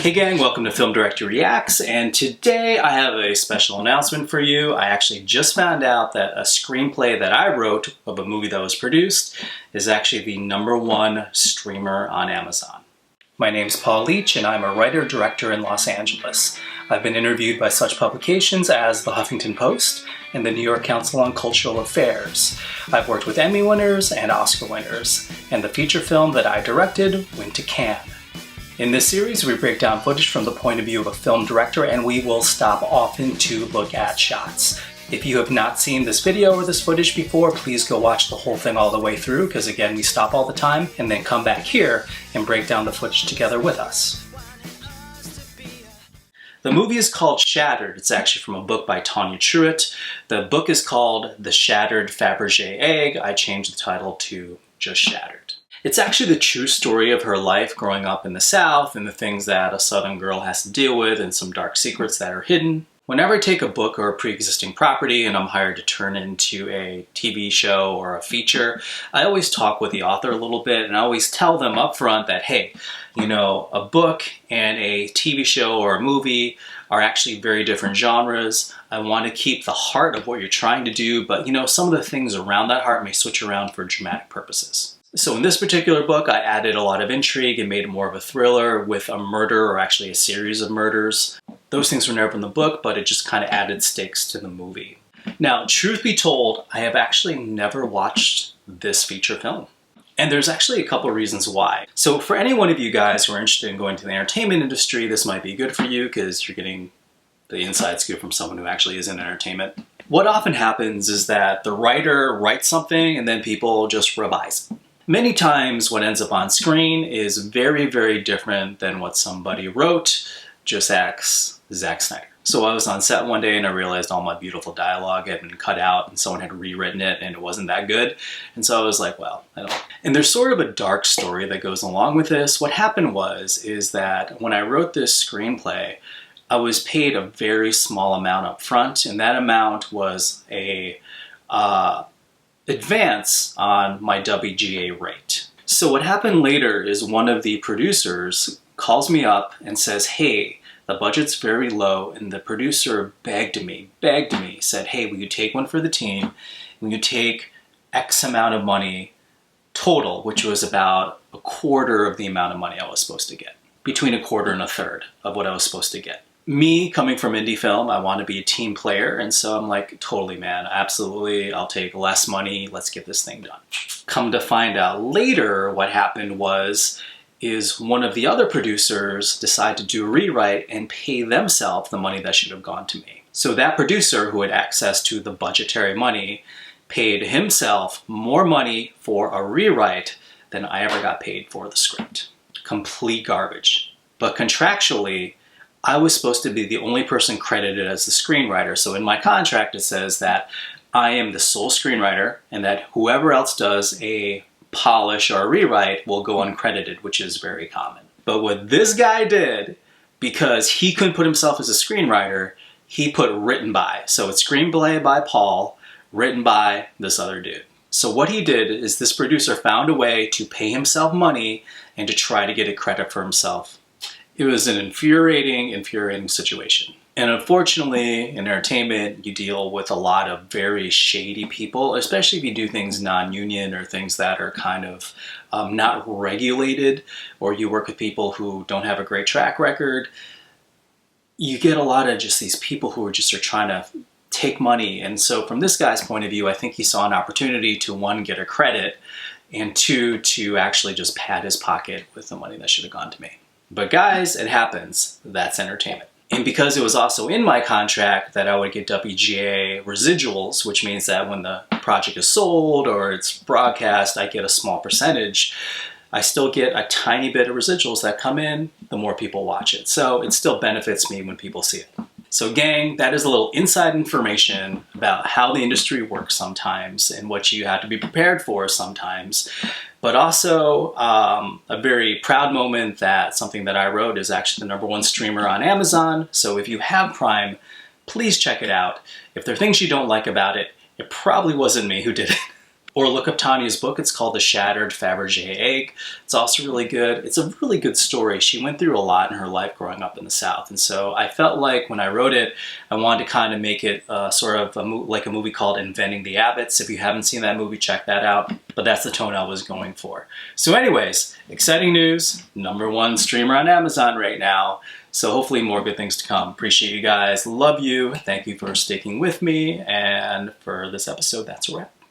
Hey gang, welcome to Film Director Reacts, and today I have a special announcement for you. I actually just found out that a screenplay that I wrote of a movie that was produced is actually the #1 streamer on Amazon. My name's Paul Leach and I'm a writer-director in Los Angeles. I've been interviewed by such publications as the Huffington Post and the New York Council on Cultural Affairs. I've worked with Emmy winners and Oscar winners, and the feature film that I directed went to Cannes. In this series, we break down footage from the point of view of a film director, and we will stop often to look at shots. If you have not seen this video or this footage before, please go watch the whole thing all the way through, because again, we stop all the time and then come back here and break down the footage together with us. The movie is called Shattered. It's actually from a book by Tanya Truitt. The book is called The Shattered Fabergé Egg. I changed the title to just Shattered. It's actually the true story of her life growing up in the South and the things that a Southern girl has to deal with and some dark secrets that are hidden. Whenever I take a book or a pre-existing property and I'm hired to turn into a TV show or a feature, I always talk with the author a little bit and I always tell them up front that, hey, you know, a book and a TV show or a movie are actually very different genres. I want to keep the heart of what you're trying to do, but you know, some of the things around that heart may switch around for dramatic purposes. So in this particular book, I added a lot of intrigue and made it more of a thriller with a murder, or actually a series of murders. Those things were never in the book, but it just kind of added stakes to the movie. Now, truth be told, I have actually never watched this feature film. And there's actually a couple of reasons why. So for any one of you guys who are interested in going to the entertainment industry, this might be good for you because you're getting the inside scoop from someone who actually is in entertainment. What often happens is that the writer writes something and then people just revise it. Many times what ends up on screen is very, very different than what somebody wrote, just asks Zack Snyder. So I was on set one day and I realized all my beautiful dialogue had been cut out and someone had rewritten it and it wasn't that good. And so I was like, well, I don't. And there's sort of a dark story that goes along with this. What happened is that when I wrote this screenplay, I was paid a very small amount up front, and that amount was a advance on my WGA rate. So what happened later is one of the producers calls me up and says, hey, the budget's very low, and the producer begged me, said, hey, will you take one for the team? Will you take X amount of money total, which was about a quarter of the amount of money I was supposed to get. Between a quarter and a third of what I was supposed to get. Me, coming from indie film, I want to be a team player, and so I'm like, totally, man, absolutely, I'll take less money, let's get this thing done. Come to find out later, what happened is one of the other producers decided to do a rewrite and pay themselves the money that should have gone to me. So that producer, who had access to the budgetary money, paid himself more money for a rewrite than I ever got paid for the script. Complete garbage. But contractually, I was supposed to be the only person credited as the screenwriter. So in my contract, it says that I am the sole screenwriter and that whoever else does a polish or a rewrite will go uncredited, which is very common. But what this guy did, because he couldn't put himself as a screenwriter, he put written by. So it's screenplay by Paul, written by this other dude. So what he did is this producer found a way to pay himself money and to try to get a credit for himself. It was an infuriating situation. And unfortunately, in entertainment, you deal with a lot of very shady people, especially if you do things non-union or things that are kind of not regulated, or you work with people who don't have a great track record. You get a lot of just these people who are trying to take money. And so from this guy's point of view, I think he saw an opportunity to, one, get a credit, and two, to actually just pad his pocket with the money that should have gone to me. But guys, it happens. That's entertainment. And because it was also in my contract that I would get WGA residuals, which means that when the project is sold or it's broadcast, I get a small percentage. I still get a tiny bit of residuals that come in the more people watch it. So it still benefits me when people see it. So gang, that is a little inside information about how the industry works sometimes and what you have to be prepared for sometimes. But also a very proud moment that something that I wrote is actually the #1 streamer on Amazon. So if you have Prime, please check it out. If there are things you don't like about it, it probably wasn't me who did it. Or look up Tanya's book. It's called The Shattered Fabergé Egg. It's also really good. It's a really good story. She went through a lot in her life growing up in the South. And so I felt like when I wrote it, I wanted to kind of make it sort of like a movie called Inventing the Abbotts. If you haven't seen that movie, check that out. But that's the tone I was going for. So anyways, exciting news. #1 streamer on Amazon right now. So hopefully more good things to come. Appreciate you guys. Love you. Thank you for sticking with me. And for this episode, that's a wrap.